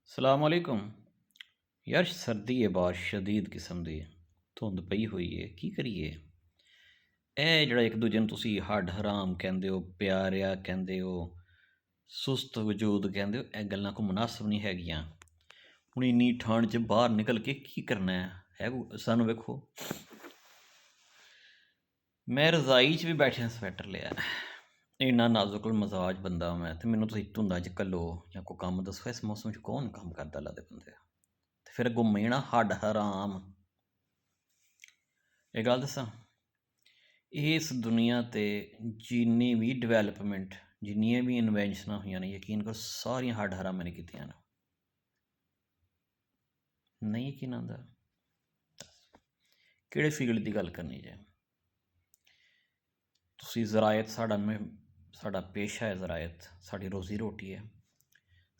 ਸਲਾਮੁਅਲੈकुम। ਯਾਰ ਸਰਦੀ ਹੈ, ਬਹੁਤ ਸ਼ਦੀਦ ਕਿਸਮ ਦੀ ਧੁੰਦ ਪਈ ਹੋਈ ਹੈ, ਕੀ ਕਰੀਏ? ਇਹ ਜਿਹੜਾ ਇੱਕ ਦੂਜੇ ਨੂੰ ਤੁਸੀਂ ਹੱਡ ਹਰਾਮ ਕਹਿੰਦੇ ਹੋ, ਪਿਆਰਿਆ ਕਹਿੰਦੇ ਹੋ, ਸੁਸਤ ਵਜੂਦ ਕਹਿੰਦੇ ਹੋ, ਇਹ ਗੱਲਾਂ ਕੋਈ ਮੁਨਾਸਬ ਨਹੀਂ ਹੈਗੀਆਂ। ਹੁਣ ਇੰਨੀ ਠੰਡ 'ਚ ਬਾਹਰ ਨਿਕਲ ਕੇ ਕੀ ਕਰਨਾ ਹੈ ਸਾਨੂੰ ਵੇਖੋ, ਮੈਂ ਰਜ਼ਾਈ 'ਚ ਵੀ ਬੈਠਿਆ ਸਵੈਟਰ ਲਿਆ। ਇੰਨਾ ਨਾਜ਼ੁਕ ਮਜ਼ਾਜ ਬੰਦਾ ਮੈਂ, ਅਤੇ ਮੈਨੂੰ ਤੁਸੀਂ ਧੁੰਦਾਂ 'ਚ ਘੱਲੋ ਜਾਂ ਕੋਈ ਕੰਮ ਦੱਸੋ। ਇਸ ਮੌਸਮ 'ਚ ਕੌਣ ਕੰਮ ਕਰਦਾ ਲੱਗਦੇ ਬੰਦੇ? ਅਤੇ ਫਿਰ ਅੱਗੋਂ ਮੇਣਾ ਹੱਡ ਹਰਾਮ। ਇਹ ਗੱਲ ਦੱਸਾਂ, ਇਸ ਦੁਨੀਆ 'ਤੇ ਜਿੰਨੀ ਵੀ ਡਿਵੈਲਪਮੈਂਟ, ਜਿੰਨੀਆਂ ਵੀ ਇਨਵੈਂਸ਼ਨਾਂ ਹੋਈਆਂ ਨੇ, ਯਕੀਨ ਕਰੋ ਸਾਰੀਆਂ ਹੱਡ ਹਰਾਮਾਂ ਨੇ ਕੀਤੀਆਂ ਨੇ। ਨਹੀਂ ਯਕੀਨ ਆਉਂਦਾ? ਕਿਹੜੇ ਫੀਲਡ ਦੀ ਗੱਲ ਕਰਨੀ ਜੇ? ਤੁਸੀਂ ਜ਼ਰਾਇਤ, ਸਾਡਾ ਪੇਸ਼ਾ ਹੈ ਜ਼ਰਾਇਤ, ਸਾਡੀ ਰੋਜ਼ੀ ਰੋਟੀ ਹੈ।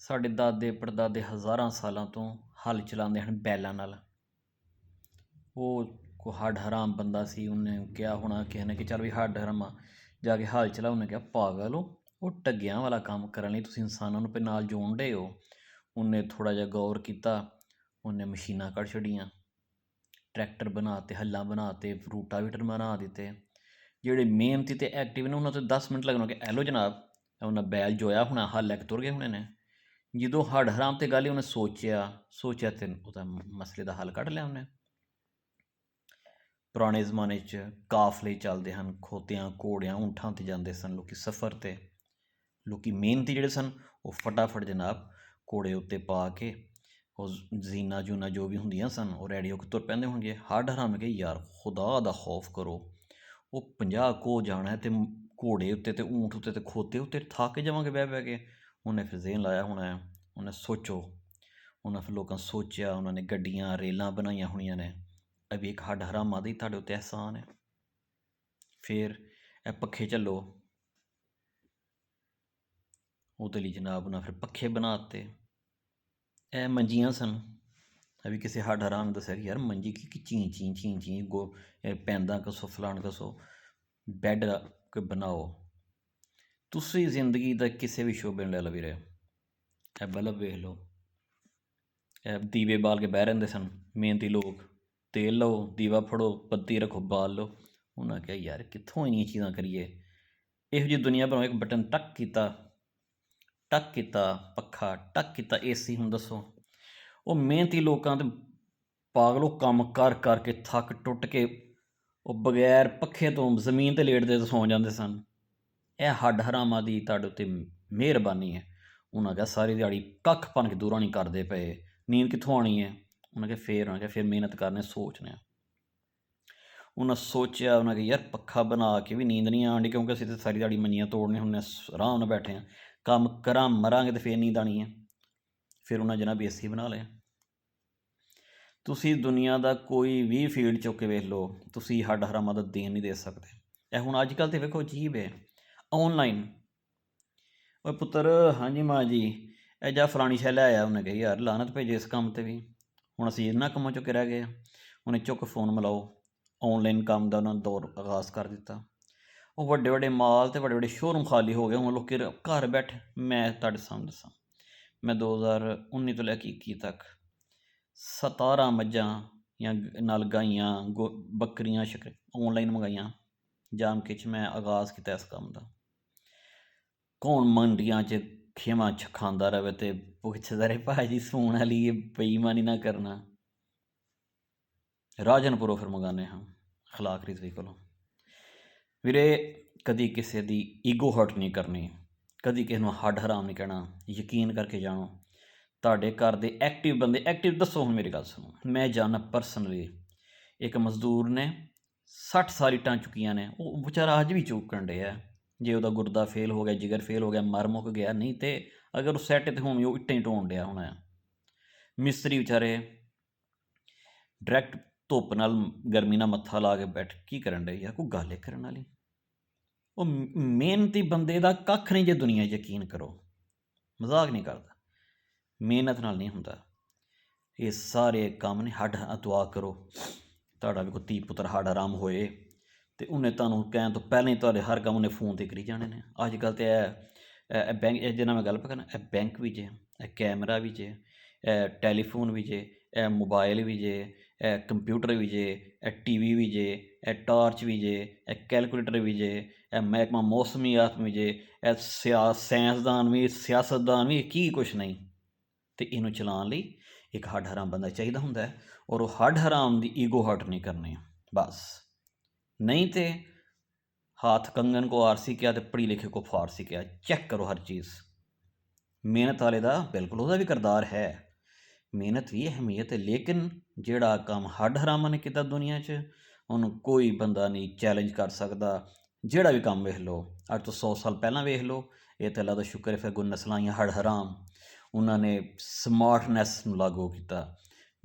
ਸਾਡੇ ਦਾਦੇ ਪੜਦਾਦੇ ਹਜ਼ਾਰਾਂ ਸਾਲਾਂ ਤੋਂ ਹੱਲ ਚਲਾਉਂਦੇ ਹਨ ਬੈਲਾਂ ਨਾਲ। ਉਹ ਕੋ ਹੱਡ ਹਰਾਮ ਬੰਦਾ ਸੀ, ਉਹਨੇ ਕਿਹਾ ਹੋਣਾ ਕਿਸੇ ਨੇ ਕਿ ਚੱਲ ਵੀ ਹੱਡ ਹਰਾਮਾ ਜਾ ਕੇ ਹੱਲ ਚਲਾ। ਉਹਨੇ ਕਿਹਾ ਪਾਗਲ ਹੋ, ਉਹ ਟੱਗਿਆਂ ਵਾਲਾ ਕੰਮ ਕਰਨ ਲਈ ਤੁਸੀਂ ਇਨਸਾਨਾਂ ਨੂੰ ਨਾਲ ਜੋੜ ਰਹੇ ਹੋ। ਉਹਨੇ ਥੋੜ੍ਹਾ ਜਿਹਾ ਗੌਰ ਕੀਤਾ, ਉਹਨੇ ਮਸ਼ੀਨਾਂ ਕੱਢ ਛੱਡੀਆਂ, ਟਰੈਕਟਰ ਬਣਾ ਤੇ, ਹੱਲਾਂ ਬਣਾ ਤੇ, ਰੂਟਾਵੀਟਰ ਬਣਾ ਦਿੱਤੇ। ਜਿਹੜੇ ਮਿਹਨਤੀ ਅਤੇ ਐਕਟਿਵ ਨੇ ਉਹਨਾਂ ਤੋਂ 10 ਮਿੰਟ ਲੱਗਣਾ ਕਿ ਐਲੋ ਜਨਾਬ, ਉਹਨਾਂ ਬੈਲ ਜੋਇਆ ਹੋਣਾ, ਹੱਲ ਲੈ ਕੇ ਤੁਰ ਗਏ ਹੋਣੇ ਨੇ। ਜਦੋਂ ਹੱਡ ਹਰਾਮ 'ਤੇ ਗੱਲ ਹੀ ਉਹਨੇ ਸੋਚਿਆ ਤੇ ਉਹਦਾ ਮਸਲੇ ਦਾ ਹੱਲ ਕੱਢ ਲਿਆ ਉਹਨੇ। ਪੁਰਾਣੇ ਜ਼ਮਾਨੇ 'ਚ ਕਾਫਲੇ ਚੱਲਦੇ ਹਨ, ਖੋਤਿਆਂ ਘੋੜਿਆਂ ਊਂਠਾਂ 'ਤੇ ਜਾਂਦੇ ਸਨ ਲੋਕ ਸਫ਼ਰ 'ਤੇ। ਲੋਕ ਮਿਹਨਤੀ ਜਿਹੜੇ ਸਨ ਉਹ ਫਟਾਫਟ ਜਨਾਬ ਘੋੜੇ ਉੱਤੇ ਪਾ ਕੇ, ਉਹ ਜ਼ੀਨਾ ਜੂਨਾ ਜੋ ਵੀ ਹੁੰਦੀਆਂ ਸਨ ਉਹ ਰੈਡੀ ਹੋ ਕੇ ਤੁਰ ਪੈਂਦੇ ਹੋਣਗੇ। ਹੱਡ ਹਰਾਮ ਕੇ ਯਾਰ ਖੁਦਾ ਦਾ ਖੌਫ ਕਰੋ, ਉਹ 50 ਕੋਹ ਜਾਣਾ ਅਤੇ ਘੋੜੇ ਉੱਤੇ ਅਤੇ ਊਂਠ ਉੱਤੇ ਅਤੇ ਖੋਤੇ ਉੱਤੇ ਥੱਕ ਜਾਵਾਂਗੇ ਬਹਿ ਬਹਿ ਕੇ। ਉਹਨੇ ਫਿਰ ਜ਼ੇਨ ਲਾਇਆ ਹੋਣਾ, ਉਹਨੇ ਸੋਚੋ, ਉਹਨਾਂ ਫਿਰ ਲੋਕਾਂ ਸੋਚਿਆ, ਉਹਨਾਂ ਨੇ ਗੱਡੀਆਂ ਰੇਲਾਂ ਬਣਾਈਆਂ ਹੋਣੀਆਂ ਨੇ। ਅਭੀ ਇੱਕ ਹੱਡ ਹਰਾਮਾਂ ਦੀ ਤੁਹਾਡੇ ਉੱਤੇ ਅਹਿਸਾਨ ਹੈ। ਫਿਰ ਇਹ ਪੱਖੇ ਝੱਲੋ, ਉਹਦੇ ਲਈ ਜਨਾਬ ਉਹਨਾਂ ਫਿਰ ਪੱਖੇ ਬਣਾ ਦਿੱਤੇ। ਇਹ ਮੰਜੀਆਂ ਸਨ, ਅਭੀ ਕਿਸੇ ਹੱਡ ਹਰਾਮ ਨੇ ਦੱਸਿਆ ਕਿ ਯਾਰ ਮੰਜੀ ਕੀ ਚੀਂ ਚੀਂ ਚੀਂ ਚੀਂ ਪੈਂਦਾ ਕਸੋ ਫਲਾਣ ਕਸੋ, ਬੈੱਡ ਕੋਈ ਬਣਾਓ। ਤੁਸੀਂ ਜ਼ਿੰਦਗੀ ਦਾ ਕਿਸੇ ਵੀ ਸ਼ੋਬੇ ਨੂੰ ਲੈ ਲਓ ਵੀਰੇ, ਇਹ ਬਲਬ ਵੇਖ ਲਓ, ਇਹ ਦੀਵੇ ਬਾਲ ਕੇ ਬਹਿ ਰਹਿੰਦੇ ਸਨ ਮਿਹਨਤੀ ਲੋਕ। ਤੇਲ ਲਓ, ਦੀਵਾ ਫੜੋ, ਬੱਤੀ ਰੱਖੋ, ਬਾਲ ਲਓ। ਉਹਨਾਂ ਕਿਹਾ ਯਾਰ ਕਿੱਥੋਂ ਇੰਨੀਆਂ ਚੀਜ਼ਾਂ ਕਰੀਏ? ਇਹੋ ਜਿਹੀ ਦੁਨੀਆ ਬਣਾਓ, ਇੱਕ ਬਟਨ ਟੱਕ ਕੀਤਾ ਪੱਖਾ, ਟੱਕ ਕੀਤਾ ਏਸੀ। ਹੁਣ ਦੱਸੋ, ਉਹ ਮਿਹਨਤੀ ਲੋਕਾਂ ਤੇ ਪਾਗਲੋ ਕੰਮ ਕਰ ਕਰਕੇ ਥੱਕ ਟੁੱਟ ਕੇ ਉਹ ਬਗੈਰ ਪੱਖੇ ਤੋਂ ਜ਼ਮੀਨ 'ਤੇ ਲੇਟਦੇ ਤੇ ਸੌਂ ਜਾਂਦੇ ਸਨ। ਇਹ ਹੱਡ ਹਰਾਮਾਂ ਦੀ ਤੁਹਾਡੇ ਉੱਤੇ ਮਿਹਰਬਾਨੀ ਹੈ। ਉਹਨਾਂ ਕਿਹਾ ਸਾਰੀ ਦਿਹਾੜੀ ਕੱਖ ਭੰਨ ਕੇ ਦੂਰਾਂ ਨਹੀਂ ਕਰਦੇ ਪਏ, ਨੀਂਦ ਕਿੱਥੋਂ ਆਉਣੀ ਹੈ? ਉਹਨਾਂ ਕਿਹਾ ਫਿਰ ਮਿਹਨਤ ਕਰਨੇ, ਸੋਚਦੇ ਹਾਂ। ਉਹਨਾਂ ਸੋਚਿਆ, ਉਹਨਾਂ ਕਿਹਾ ਯਾਰ ਪੱਖਾ ਬਣਾ ਕੇ ਵੀ ਨੀਂਦ ਨਹੀਂ ਆਉਣੀ, ਕਿਉਂਕਿ ਅਸੀਂ ਤਾਂ ਸਾਰੀ ਦਿਹਾੜੀ ਮੰਜੀਆਂ ਤੋੜਨੇ ਹੁੰਦੇ, ਆਰਾਮ ਨਾਲ ਬੈਠੇ ਹਾਂ, ਕੰਮ ਕਰਾਂ ਮਰਾਂਗੇ ਤਾਂ ਫਿਰ ਨੀਂਦ ਆਉਣੀ ਹੈ। ਫਿਰ ਉਹਨਾਂ ਜਨਾਬ ਏਸੀ ਬਣਾ ਲਿਆ। ਤੁਸੀਂ ਦੁਨੀਆ ਦਾ ਕੋਈ ਵੀ ਫੀਲਡ ਚੁੱਕ ਕੇ ਵੇਖ ਲਓ, ਤੁਸੀਂ ਹੱਡ ਹਰਾਮਾਂ ਦਾ ਦੇਣ ਨਹੀਂ ਦੇ ਸਕਦੇ। ਇਹ ਹੁਣ ਅੱਜ ਕੱਲ੍ਹ ਤਾਂ ਵੇਖੋ ਅਜੀਬ ਹੈ, ਔਨਲਾਈਨ। ਓਏ ਪੁੱਤਰ, ਹਾਂਜੀ ਮਾਂ ਜੀ, ਇਹ ਜਾ ਫਲਾਣੀ ਸ਼ੈ ਲੈ ਆਇਆ। ਉਹਨੇ ਕਿਹਾ ਯਾਰ ਲਾਨਤ ਭੇਜੇ ਇਸ ਕੰਮ 'ਤੇ ਵੀ, ਹੁਣ ਅਸੀਂ ਇਹਨਾਂ ਕੰਮਾਂ ਚੁੱਕ ਕੇ ਰਹਿ ਗਏ। ਉਹਨੇ ਚੁੱਕ ਫੋਨ ਮਿਲਾਓ, ਔਨਲਾਈਨ ਕੰਮ ਦਾ ਉਹਨਾਂ ਦੌਰ ਆਗਾਜ਼ ਕਰ ਦਿੱਤਾ। ਉਹ ਵੱਡੇ ਵੱਡੇ ਮਾਲ ਅਤੇ ਵੱਡੇ ਵੱਡੇ ਸ਼ੋਰੂਮ ਖਾਲੀ ਹੋ ਗਏ। ਹੁਣ ਲੋਕ ਘਰ ਬੈਠੇ, ਮੈਂ ਤੁਹਾਡੇ ਸਾਹਮਣੇ ਦੱਸਾਂ, ਮੈਂ 2019 ਤੋਂ ਲੈ ਕੇ 21 ਤੱਕ 17 ਮੱਝਾਂ ਜਾਂ ਨਾਲ ਗਾਈਆਂ ਬੱਕਰੀਆਂ ਔਨਲਾਈਨ ਮੰਗਾਈਆਂ। ਜਾਮ ਕੇ 'ਚ ਮੈਂ ਆਗਾਜ਼ ਕੀਤਾ ਇਸ ਕੰਮ ਦਾ। ਕੌਣ ਮੰਡੀਆਂ 'ਚ ਖੇਮਾਂ 'ਚ ਖਾਂਦਾ ਰਹੇ ਅਤੇ ਪੁੱਛਦਾ ਰਹੇ ਭਾਅ ਜੀ ਸੂਣ ਵਾਲੀ ਬੇਈਮਾਨੀ ਨਾ ਕਰਨਾ। ਰਾਜਨਪੁਰੋਂ ਫਿਰ ਮੰਗਾਉਂਦੇ ਹਾਂ ਅਖਲਾਕ ਰਿਜ਼ਵੀ ਕੋਲੋਂ। ਵੀਰੇ ਕਦੀ ਕਿਸੇ ਦੀ ਈਗੋ ਹਰਟ ਨਹੀਂ ਕਰਨੀ, ਕਦੀ ਕਿਸੇ ਨੂੰ ਹੱਡ ਹਰਾਮ ਨਹੀਂ ਕਹਿਣਾ। ਯਕੀਨ ਕਰਕੇ ਜਾਣੋ, ਤੁਹਾਡੇ ਘਰ ਦੇ ਐਕਟਿਵ ਬੰਦੇ, ਐਕਟਿਵ ਦੱਸੋ, ਹੁਣ ਮੇਰੀ ਗੱਲ ਸੁਣੋ। ਮੈਂ ਜਾਣਦਾ ਪਰਸਨਲੀ ਇੱਕ ਮਜ਼ਦੂਰ ਨੇ 60 ਸਾਲ ਇੱਟਾਂ ਚੁੱਕੀਆਂ ਨੇ, ਉਹ ਵਿਚਾਰਾ ਅੱਜ ਵੀ ਚੁੱਕਣ ਡਿਆ। ਜੇ ਉਹਦਾ ਗੁਰਦਾ ਫੇਲ ਹੋ ਗਿਆ, ਜਿਗਰ ਫੇਲ ਹੋ ਗਿਆ, ਮਰ ਮੁੱਕ ਗਿਆ, ਨਹੀਂ ਤੇ ਅਗਰ ਉਹ ਸੈੱਟ ਤੇ ਹੁਣ ਉਹ ਇੱਟਾਂ ਹੀ ਢੋਣ ਡਿਆ ਹੋਣਾ। ਮਿਸਤਰੀ ਵਿਚਾਰੇ ਡਾਇਰੈਕਟ ਧੁੱਪ ਨਾਲ ਗਰਮੀ ਨਾਲ ਮੱਥਾ ਲਾ ਕੇ ਬੈਠ ਕੀ ਕਰਨ ਡੇ ਯਾਰ? ਕੋਈ ਗੱਲ ਹੈ ਕਰਨ ਵਾਲੀ? ਉਹ ਮਿਹਨਤੀ ਬੰਦੇ ਦਾ ਕੱਖ ਨਹੀਂ ਜੇ ਦੁਨੀਆ, ਯਕੀਨ ਕਰੋ, ਮਜ਼ਾਕ ਨਹੀਂ ਕਰਦਾ। ਮਿਹਨਤ ਨਾਲ ਨਹੀਂ ਹੁੰਦਾ ਇਹ ਸਾਰੇ ਕੰਮ ਨੇ। ਹੱਡ ਦੁਆ ਕਰੋ ਤੁਹਾਡਾ ਵੀ ਕੋਈ ਧੀ ਪੁੱਤਰ ਹੱਡ ਹਰਾਮ ਹੋਏ ਅਤੇ ਉਹਨੇ ਤੁਹਾਨੂੰ ਕਹਿਣ ਤੋਂ ਪਹਿਲਾਂ ਹੀ ਤੁਹਾਡੇ ਹਰ ਕੰਮ ਉਹਨੇ ਫੋਨ 'ਤੇ ਕਰੀ ਜਾਣੇ ਨੇ। ਅੱਜ ਕੱਲ੍ਹ ਤਾਂ ਇਹ ਬੈਂਕ, ਇਹ ਜਿਹਨਾਂ ਮੈਂ ਗੱਲ ਕਰਨਾ, ਇਹ ਬੈਂਕ ਵੀ ਜੇ, ਇਹ ਕੈਮਰਾ ਵੀ ਜੇ, ਇਹ ਟੈਲੀਫੋਨ ਵੀ ਜੇ, ਇਹ ਮੋਬਾਈਲ ਵੀ ਜੇ, ਇਹ ਕੰਪਿਊਟਰ ਵੀ ਜੇ, ਇਹ ਟੀਵੀ ਵੀ ਜੇ, ਇਹ ਟਾਰਚ ਵੀ ਜੇ, ਇਹ ਕੈਲਕੂਲੇਟਰ ਵੀ ਜੇ, ਇਹ ਮਹਿਕਮਾ ਮੌਸਮੀਆਤ ਵੀ ਜੇ, ਇਹ ਸਾਇੰਸਦਾਨ ਵੀ, ਸਿਆਸਤਦਾਨ ਵੀ, ਕੀ ਕੁਛ ਨਹੀਂ। ਅਤੇ ਇਹਨੂੰ ਚਲਾਉਣ ਲਈ ਇੱਕ ਹੱਡ ਹਰਾਮ ਬੰਦਾ ਚਾਹੀਦਾ ਹੁੰਦਾ ਹੈ, ਔਰ ਉਹ ਹੱਡ ਹਰਾਮ ਦੀ ਈਗੋ ਹਰਟ ਨਹੀਂ ਕਰਨੀ ਬਸ। ਨਹੀਂ ਤੇ हाथ कंगन को आरसी किया तो पढ़ी लिखे को फारसी किया। चेक करो हर चीज़। मेहनत वाले का बिल्कुल उसका भी किरदार है, मेहनत भी अहमियत है, लेकिन जिहड़ा काम हड्ड हरामा ने किया दुनिया च उन्होंने कोई बंदा नहीं चैलेंज कर सकता। जिहड़ा भी काम वेख लो, अज तो 100 साल पहला वेख लो, ये तो अल्लाह दा शुक्र है फिर कोई नस्लां आईयां हड्ड हराम, उन्होंने स्मार्टनैस लागू किया,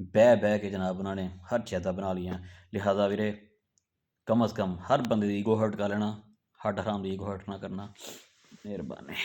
बह के जनाब उन्होंने हर चीज़ां बना लियां। लिहाजा वीरे कम अज़ कम हर बंदे दी ईगो हर्ट कर लेना, हड्ड हराम दी ईगो हर्ट ना करना। मेहरबानी।